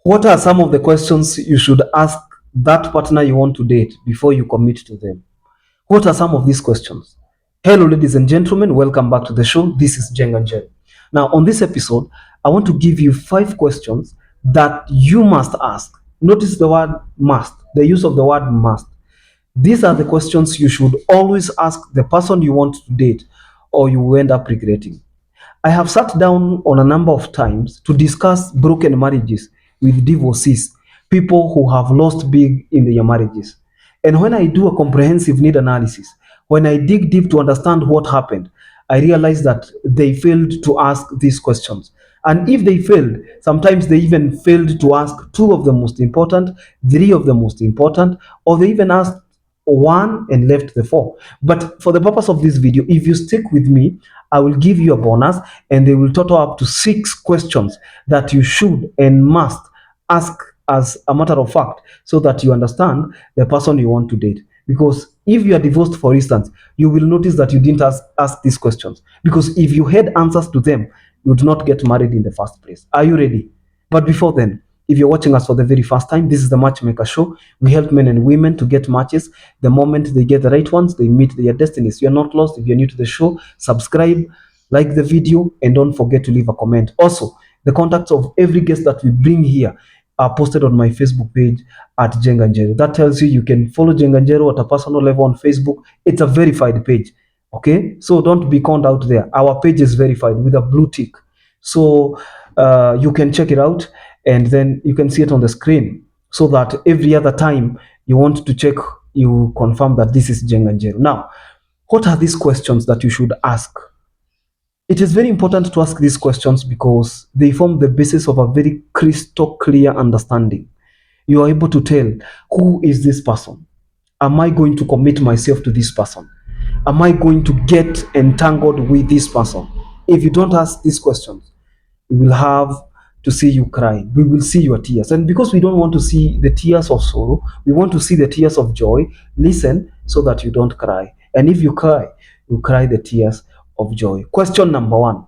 What are some of the questions you should ask that partner you want to date before you commit to them? What are some of these questions? Hello, ladies and gentlemen. Welcome back to the show. This is Jeng and Jen. Now, on this episode, I want to give you 5 questions that you must ask. Notice the word must, the use of the word must. These are the questions you should always ask the person you want to date, or you will end up regretting. I have sat down on a number of times to discuss broken marriages with divorcees, people who have lost big in their marriages. And when I do a comprehensive need analysis, when I dig deep to understand what happened, I realize that they failed to ask these questions. And if they failed, sometimes they even failed to ask two of the most important, three of the most important, or they even asked one and left the four. But for the purpose of this video, if you stick with me, I will give you a bonus and they will total up to 6 questions that you should and must ask as a matter of fact so that you understand the person you want to date. Because if you are divorced, for instance, you will notice that you didn't ask these questions. Because if you had answers to them, you would not get married in the first place. Are you ready? But before then, if you're watching us for the very first time, this is the Matchmaker Show. We help men and women to get matches. The moment they get the right ones, they meet their destinies. You're not lost. If you're new to the show, subscribe, like the video, and don't forget to leave a comment. Also, the contacts of every guest that we bring here are posted on my Facebook page at Jenganjero. That tells you can follow Jenganjero at a personal level on Facebook. It's a verified page. Okay, so don't be conned out there. Our page is verified with a blue tick. So you can check it out and then you can see it on the screen so that every other time you want to check, you confirm that this is Jenganjero. Now, what are these questions that you should ask? It is very important to ask these questions because they form the basis of a very crystal clear understanding. You are able to tell, who is this person? Am I going to commit myself to this person? Am I going to get entangled with this person? If you don't ask these questions, we will have to see you cry. We will see your tears. And because we don't want to see the tears of sorrow, we want to see the tears of joy. Listen so that you don't cry. And if you cry, you cry the tears of joy. Question number 1.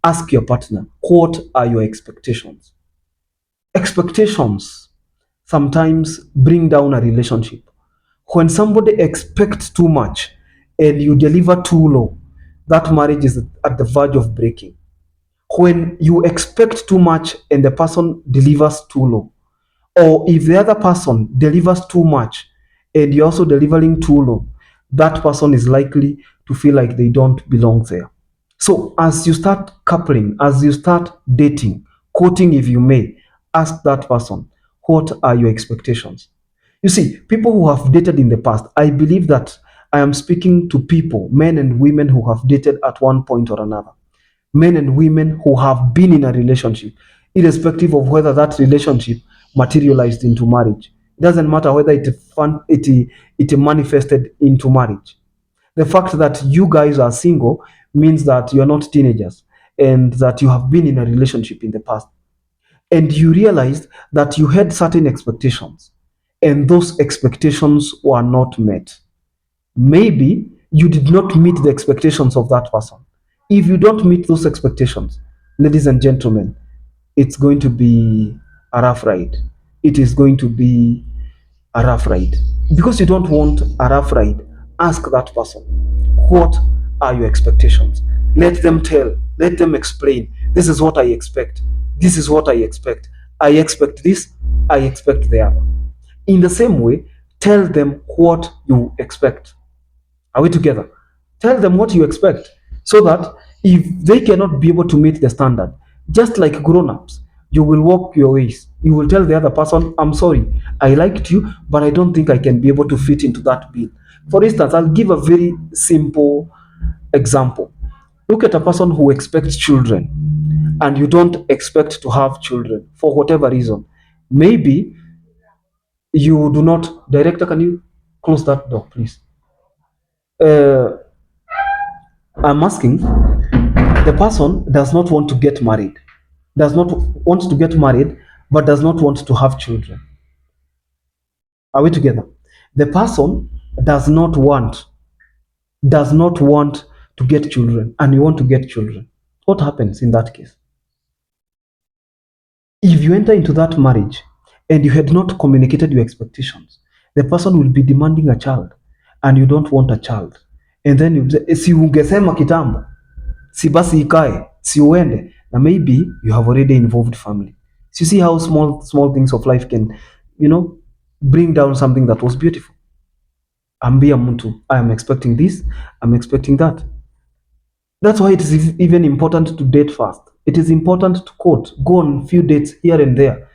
Ask your partner, what are your expectations? Expectations sometimes bring down a relationship. When somebody expects too much and you deliver too low, that marriage is at the verge of breaking. When you expect too much and the person delivers too low, or if the other person delivers too much and you're also delivering too low, that person is likely to feel like they don't belong there. So as you start coupling, as you start dating, courting if you may, ask that person, what are your expectations? You see, people who have dated in the past, I believe that I am speaking to people, men and women who have dated at one point or another. Men and women who have been in a relationship, irrespective of whether that relationship materialized into marriage. It doesn't matter whether it manifested into marriage. The fact that you guys are single means that you are not teenagers and that you have been in a relationship in the past. And you realized that you had certain expectations and those expectations were not met. Maybe you did not meet the expectations of that person. If you don't meet those expectations, ladies and gentlemen, it's going to be a rough ride. It is going to be a rough ride. Because you don't want a rough ride, ask that person, what are your expectations? Let them tell, let them explain. This is what I expect. This is what I expect. I expect this, I expect the other. In the same way, tell them what you expect. Are we together? Tell them what you expect so that if they cannot be able to meet the standard, just like grown ups, you will walk your ways. You will tell the other person, I'm sorry, I liked you, but I don't think I can be able to fit into that bill. For instance, I'll give a very simple example. Look at a person who expects children and you don't expect to have children for whatever reason. Maybe you do not, director, can you close that door, please? Uh, I'm asking, the person does not want to get married, does not want to get married, but does not want to have children. Are we together? The person does not want to get children, and you want to get children. What happens in that case? If you enter into that marriage and you had not communicated your expectations, the person will be demanding a child and you don't want a child. And then you say, si ungesema kitambo, si basi ikae, si uende, na maybe you have already involved family. So you see how small things of life can, bring down something that was beautiful. Ambia mtu, I am expecting this, I'm expecting that. That's why it is even important to date first. It is important to court, go on few dates here and there.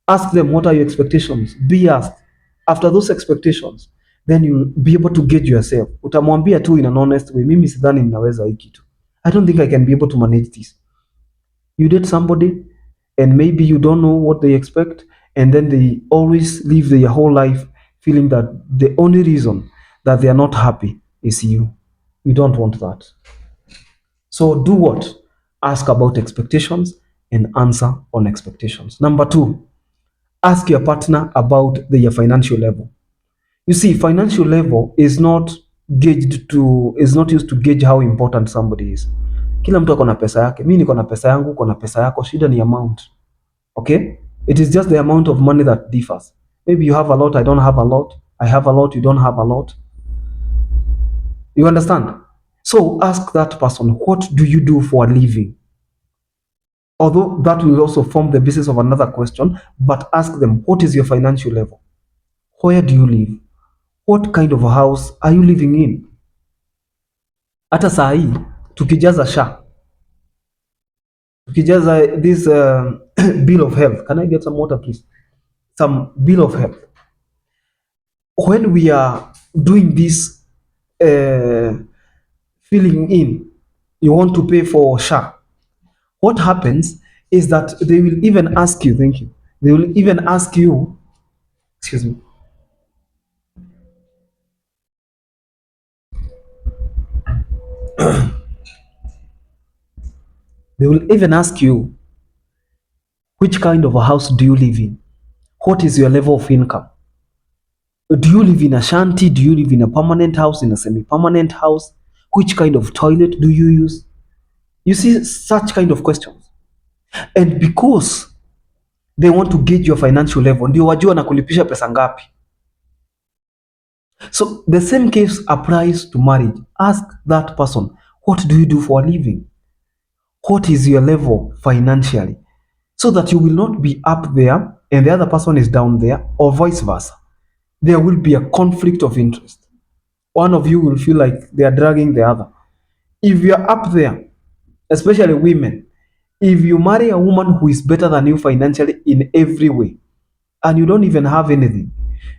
Ask them, what are your expectations? Be asked. After those expectations, then you'll be able to gauge yourself. Utamwambia tu in an honest way, mimi sidhani ninaweza hii kitu. I don't think I can be able to manage this. You date somebody and maybe you don't know what they expect, and then they always live their whole life feeling that the only reason that they are not happy is you. You don't want that. So do what? Ask about expectations and answer on expectations. Number 2, ask your partner about their financial level. You see, financial level is not used to gauge how important somebody is. Kila mtu akona pesa yake. Mimi niko na pesa yangu, uko na pesa yako, shida ni amount. Okay? It is just the amount of money that differs. Maybe you have a lot, I don't have a lot. I have a lot, you don't have a lot. You understand? So ask that person, what do you do for a living? Although that will also form the basis of another question, but ask them, what is your financial level? Where do you live? What kind of a house are you living in? Hata saa hii tukijaza this bill of health. Can I get some water please? Some bill of health. When we are doing this filling in, you want to pay for SHA. What happens is that they will even ask you, thank you. They will even ask you, excuse me. They will even ask you, which kind of a house do you live in? What is your level of income? Do you live in a shanty? Do you live in a permanent house, in a semi-permanent house? Which kind of toilet do you use? You see, such kind of questions. And because they want to gauge your financial level, ndio wajua na kulipisha pesa ngapi. So the same case applies to marriage. Ask that person, what do you do for a living? What is your level financially? So that you will not be up there and the other person is down there, or vice versa. There will be a conflict of interest. One of you will feel like they are dragging the other. If you are up there, especially women, if you marry a woman who is better than you financially in every way, and you don't even have anything,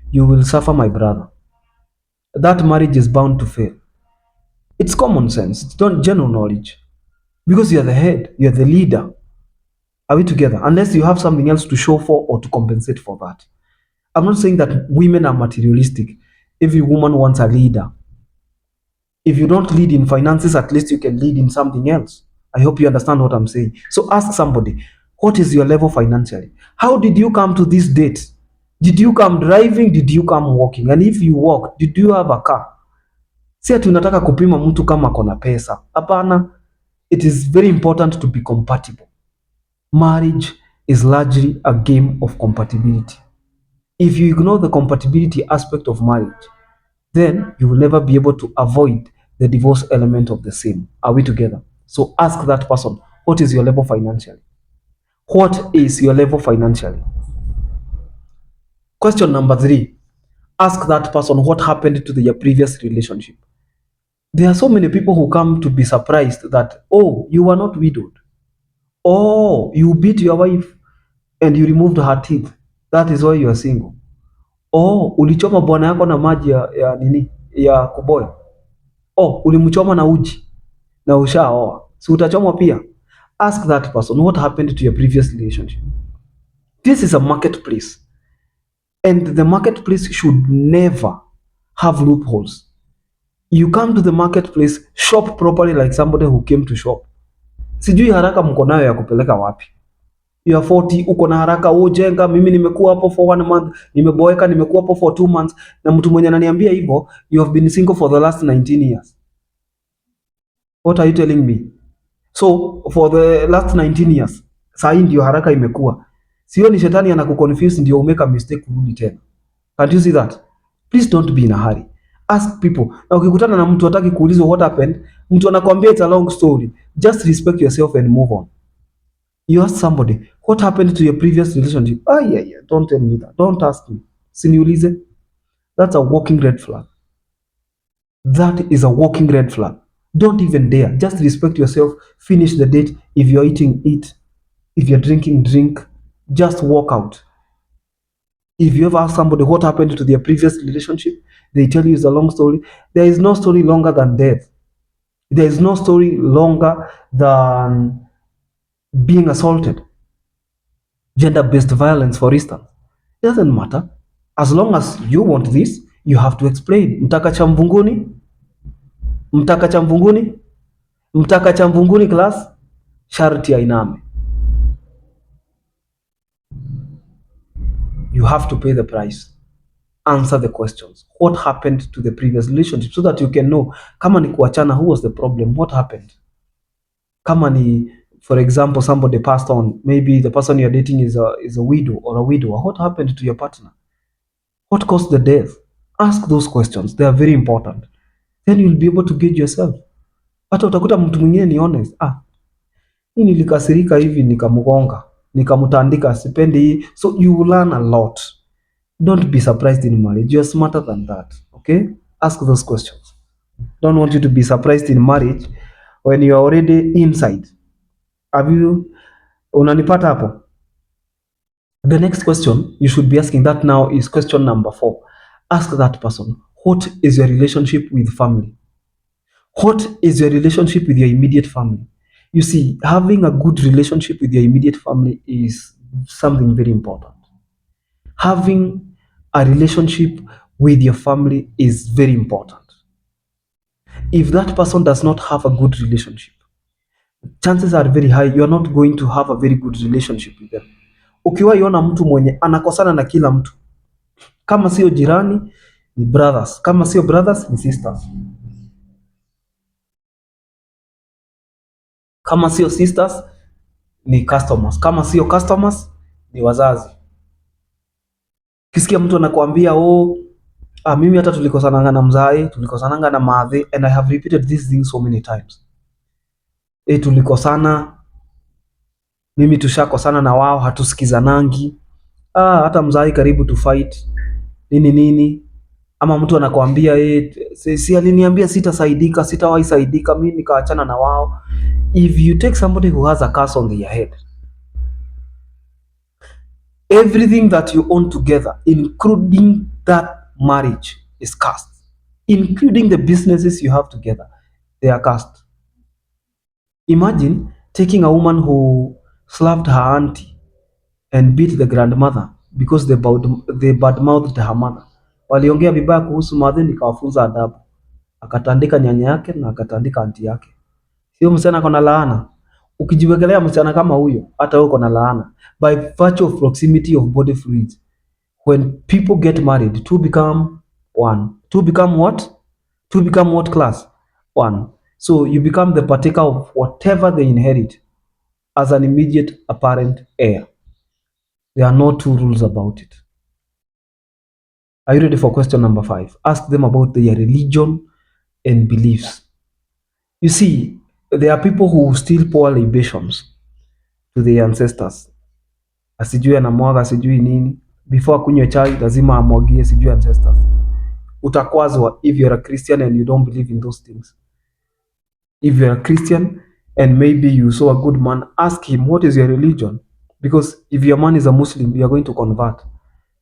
you will suffer, my brother. That marriage is bound to fail. It's common sense. It's not general knowledge. Because you are the head, you are the leader. Are we together? Unless you have something else to show for or to compensate for that. I'm not saying that women are materialistic. Every woman wants a leader. If you don't lead in finances, at least you can lead in something else. I hope you understand what I'm saying. So ask somebody, what is your level financially? How did you come to this date? Did you come driving? Did you come walking? And if you walk, did you have a car? Si ati unataka kupima mtu kama kona pesa. Hapana. It is very important to be compatible. Marriage is largely a game of compatibility. If you ignore the compatibility aspect of marriage, then you will never be able to avoid the divorce element of the same. Are we together? So ask that person, what is your level financially? What is your level financially? Question number 3, ask that person what happened to their previous relationship. There are so many people who come to be surprised that, oh, you were not widowed. Oh, you beat your wife and you removed her teeth. That is why you are single. Oh, ulichoma bwana yako na maji ya nini? Ya kuboya. Oh, ulimchoma na uji na ushaoa. Si utachomwa pia? Ask that person what happened to your previous relationship. This is a marketplace. And the marketplace should never have loopholes. You come to the marketplace, shop properly like somebody who came to shop. Sijui haraka mko nayo ya kupeleka wapi. You are 40, uko na haraka, jenga, mimi nimekuwa hapo for 1 month, nimeboeka, nimekuwa hapo for 2 months, na mtu mwenye ananiambia hivyo, you have been single for the last 19 years. What are you telling me? So for the last 19 years, saa hii ndio haraka imekuwa. Sio ni shetani anakuconfuse ndio umeka mistake kurudi tena. Can't you see that? Please don't be in a hurry. Ask people. Na ukikutana na mtu hataki kuulizwa what happened, mtu anakuambia it's a long story. Just respect yourself and move on. You ask somebody, what happened to your previous relationship? Ah, yeah. Don't tell me that. Don't ask me. Siniulize. That's a walking red flag. That is a walking red flag. Don't even dare. Just respect yourself. Finish the date. If you're eating, eat. If you're drinking, drink. Just walk out. If you ever ask somebody what happened to their previous relationship, they tell you it's a long story. There is no story longer than death. There is no story longer than being assaulted. Gender-based violence, for instance. It doesn't matter. As long as you want this, you have to explain. Mtaka cha mvunguni? Mtaka cha mvunguni? Mtaka cha mvunguni class? Sharti ainame. You have to pay the price. Answer the questions. What happened to the previous relationship so that you can know kama ni kuachana, who was the problem, what happened. Kama ni, for example, somebody passed on, maybe the person you're dating is a widow or a widower, what happened to your partner, what caused the death. Ask those questions, they are very important. Then you'll be able to gauge yourself. Hata utakuta mtu mwingine ni honest, hii nilikasirika hivi nikamgonga, nikamtandika, sipendi hii. So you will learn a lot. Don't be surprised in marriage. You are smarter than that. Okay? Ask those questions. Don't want you to be surprised in marriage when you are already inside. Have you, unanipata hapo? The next question you should be asking that now is question number 4. Ask that person, what is your relationship with family? What is your relationship with your immediate family? You see, having a good relationship with your immediate family is something very important. Having a relationship with your family is very important. If that person does not have a good relationship, chances are very high you are not going to have a very good relationship with them. Ukiwaiona mtu mwenye anakosana na kila mtu, kama sio jirani ni brothers, kama sio brothers ni sisters, kama sio sisters ni customers, kama sio customers ni wazazi. Kisikia mtu anakuambia mimi hata tulikosananga na mzae, tulikosananga na madhe, and I have repeated this thing so many times. Tulikosana, mimi tushakosana na wao, hatusikizanangi. Hata mzae karibu tu fight nini. Ama mtu anakuambia si aliniambia sitasaidika, sitawahi saidika, mimi nikaachana na wao. If you take somebody who has a curse on their head, everything that you own together, including that marriage, is cursed. Including the businesses you have together, they are cursed. Imagine taking a woman who slapped her auntie and beat the grandmother because they badmouthed her mother. Waliongea vibaya kuhusu madhe, nikawafunza adabu. Akatandika nyanya yake na akatandika auntie yake. Sio msichana kona laana. Ukijiwekelea msichana kama huyo, hata wewe kona laana. By virtue of proximity of body fluids. When people get married, two become one. Two become what? Two become what class? One. So you become the partaker of whatever they inherit as an immediate apparent heir. There are no two rules about it. Are you ready for question number 5? Ask them about their religion and beliefs. You see, there are people who still pour libations to their ancestors. Asijui anamwaga asijui nini. Before akunywe chai lazima amwagie sijui ancestors. Utakwazwa if you're a Christian and you don't believe in those things. If you're a Christian and maybe you saw a good man, ask him, what is your religion? Because if your man is a Muslim, you are going to convert.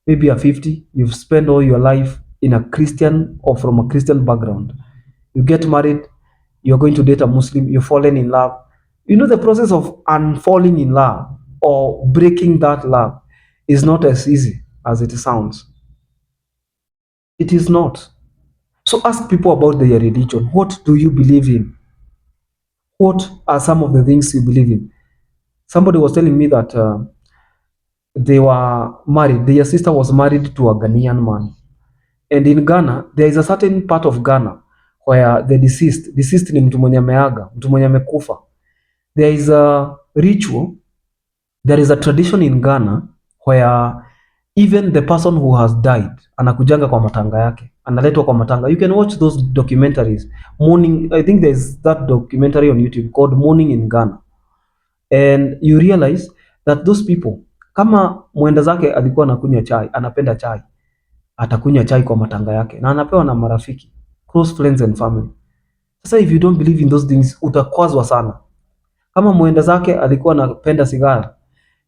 Maybe at 50, you've spent all your life in a Christian or from a Christian background. You get married, you're going to date a Muslim, you've fallen in love. You know, the process of unfalling in love or breaking that love is not as easy as it sounds. It is not. So ask people about their religion. What do you believe in? What are some of the things you believe in? Somebody was telling me that they were married. Their sister was married to a Ghanaian man. And in Ghana, there is a certain part of Ghana where the deceased ni mtu mwenye ameaga, mtu mwenye amekufa. There is a ritual, there is a tradition in Ghana where even the person who has died anakujanga kwa matanga yake, analetwa kwa matanga. You can watch those documentaries. Mourning, I think there's that documentary on YouTube called Mourning in Ghana, and you realize that those people, kama mwenda zake alikuwa anakunywa chai, anapenda chai, atakunywa chai kwa matanga yake na anapewa na marafiki, close friends and family. Sasa if you don't believe in those things, utakwazwa sana. Kama mwenda zake alikuwa anapenda sigara,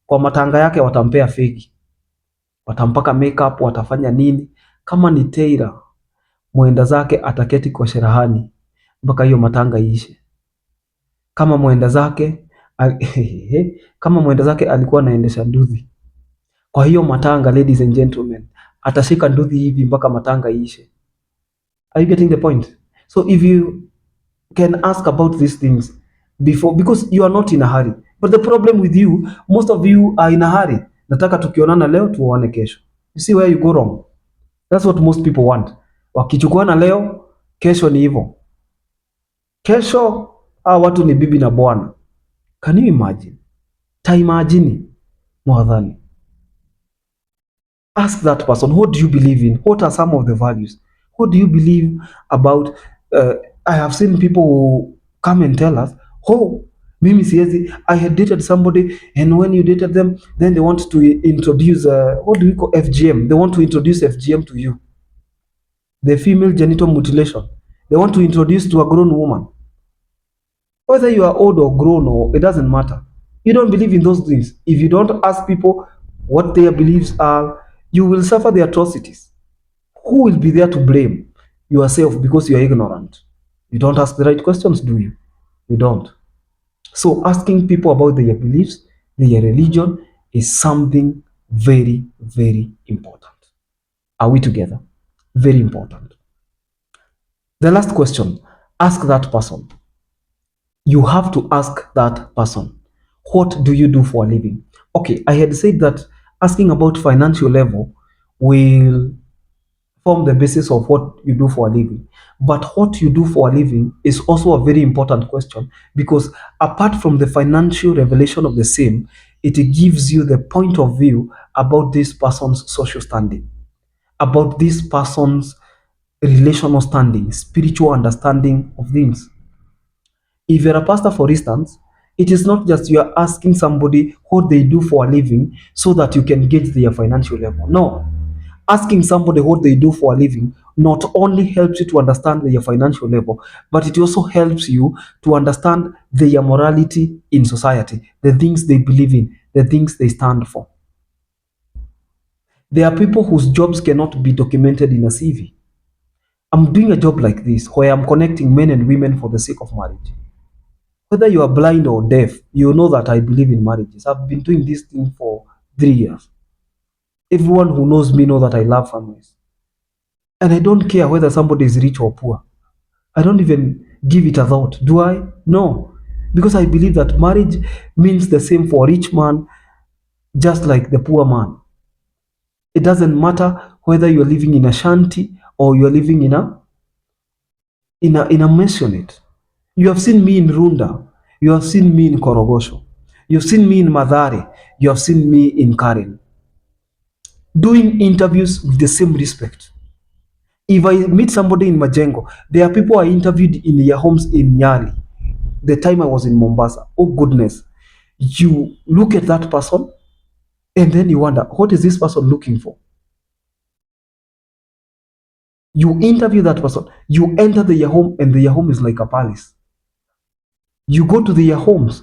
kwa matanga yake watampea fegi, watampaka makeup, watafanya nini. Kama ni tailor, mwenda zake ataketi kwa sherahani mpaka hiyo matanga iishe. Kama mwenda zake kama mwenda zake alikuwa anaendesha nduthi, kwa hiyo matanga, ladies and gentlemen, atashika nduthi hivi mpaka matanga iishe. Are you getting the point? So if you can ask about these things before, because you are not in a hurry. But the problem with you, most of you are in a hurry. Nataka tukionana leo tuone kesho. You see where you go wrong? That's what most people want. Wakichukuana leo, kesho ni hivyo. Kesho watu ni bibi na bwana. Can you imagine? Taimagine mwadhani. Ask that person, what do you believe in? What are some of the values? What do you believe about? I have seen people who come and tell us, oh, mimi siezi, I had dated somebody, and when you dated them, then they want to introduce, what do we call FGM? They want to introduce FGM to you. The female genital mutilation. They want to introduce to a grown woman. Whether you are old or grown, or it doesn't matter. You don't believe in those things. If you don't ask people what their beliefs are, you will suffer the atrocities. Who will be there to blame? Yourself, because you are ignorant. You don't ask the right questions, do you? You don't. So asking people about their beliefs, their religion, is something very, very important. Are we together? Very important. The last question, ask that person. You have to ask that person, what do you do for a living? Okay, I had said that asking about financial level will form the basis of what you do for a living. But what you do for a living is also a very important question, because apart from the financial revelation of the same, it gives you the point of view about this person's social standing, about this person's relational standing, spiritual understanding of things. If you're a pastor, for instance, it is not just you are asking somebody what they do for a living so that you can gauge their financial level. No. Asking somebody what they do for a living not only helps you to understand their financial level, but it also helps you to understand their morality in society, the things they believe in, the things they stand for. There are people whose jobs cannot be documented in a CV. I'm doing a job like this where I'm connecting men and women for the sake of marriage. Whether you are blind or deaf, you know that I believe in marriages. I've been doing this thing for 3 years. Everyone who knows me knows that I love families. And I don't care whether somebody is rich or poor. I don't even give it a thought. Do I? No. Because I believe that marriage means the same for a rich man, just like the poor man. It doesn't matter whether you're living in a shanty or you're living in a mansionette. You have seen me in Runda. You have seen me in Korogosho. You've seen me in Mathare. You have seen me in Karen. Doing interviews with the same respect. If I meet somebody in Majengo, there are people I interviewed in their homes in Nyali. The time I was in Mombasa. Oh goodness. You look at that person and then you wonder, what is this person looking for? You interview that person. You enter their home and their home is like a palace. You go to their homes.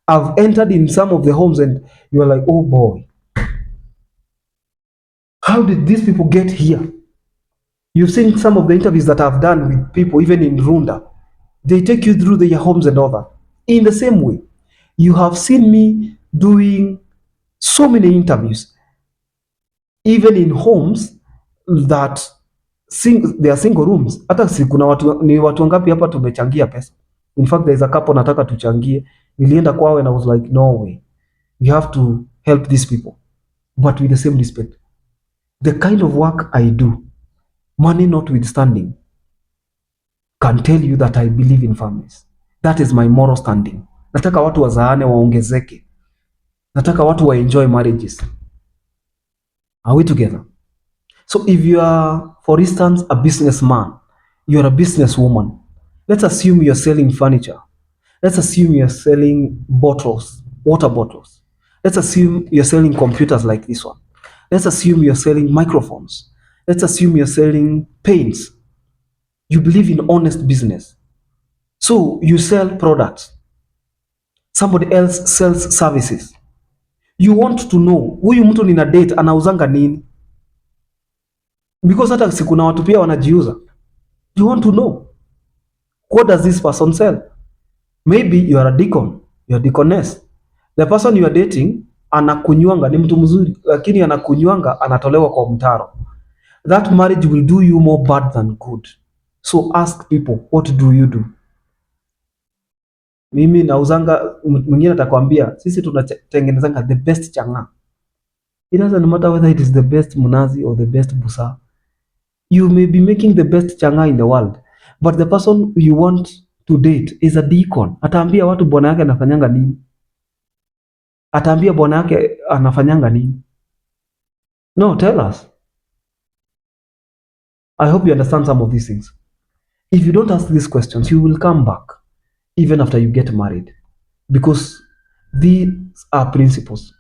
I've entered in some of the homes and you're like, oh boy, how did these people get here? You've seen some of the interviews that I've done with people, even in Runda. They take you through their homes and all that. In the same way, you have seen me doing so many interviews, even in homes that they are single rooms. Hata si kuna watu ngapi hapa tumechangia pesa. In fact, there is a couple nataka tuchangie. Nilienda kwao and I was like, no way. We have to help these people. But with the same respect. The kind of work I do, money notwithstanding, can tell you that I believe in families. That is my moral standing. Nataka watu wazaane waongezeke. Nataka watu enjoy marriages. Are we together? So if you are, for instance, a businessman, you're a businesswoman, let's assume you're selling furniture. Let's assume you're selling bottles, water bottles. Let's assume you're selling computers like this one. Let's assume you're selling microphones. Let's assume you're selling paints. You believe in honest business. So you sell products. Somebody else sells services. You want to know huyu mtu nina date anauzanga nini? Because hata si kuna watu pia wanajiuza. You want to know what does this person sell? Maybe you are a deacon, you are deaconess. The person you are dating anakunywanga, ni mtu mzuri, lakini anakunywanga, anatolewa kwa mtaro. That marriage will do you more bad than good. So ask people, what do you do? Mimi nauzanga, mwingine atakwambia sisi tunatengenezanga the best changa. It doesn't matter whether it is the best munazi or the best busa. You may be making the best changa in the world, but the person you want to date is a deacon. Ataambia watu bwana yake anafanyanga nini? Ataambia bwana yake anafanyanga nini? No, tell us. I hope you understand some of these things. If you don't ask these questions, you will come back even after you get married, because these are principles.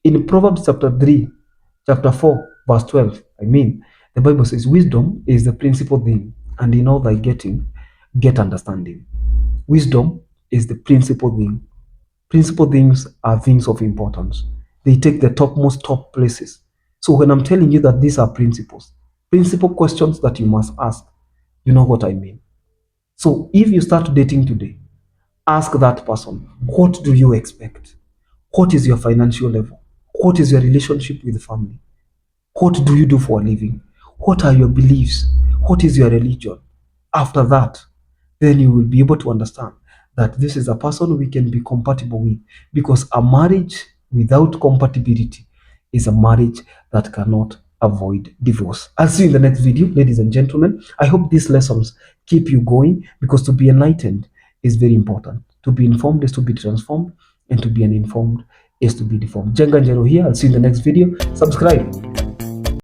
In Proverbs chapter 3, chapter 4, verse 12, the Bible says, wisdom is the principal thing, and in all thy getting, get understanding. Wisdom is the principal thing. Principal things are things of importance. They take the top places. So when I'm telling you that these are principles, principal questions that you must ask, you know what I mean. So if you start dating today, ask that person, what do you expect? What is your financial level? What is your relationship with the family? What do you do for a living? What are your beliefs? What is your religion? After that, then you will be able to understand that this is a person we can be compatible with, because a marriage without compatibility is a marriage that cannot avoid divorce. I'll see you in the next video, ladies and gentlemen. I hope these lessons keep you going, because to be enlightened is very important. To be informed is to be transformed, and to be uninformed is to be deformed. Jenga Njero here. I'll see you in the next video. Subscribe.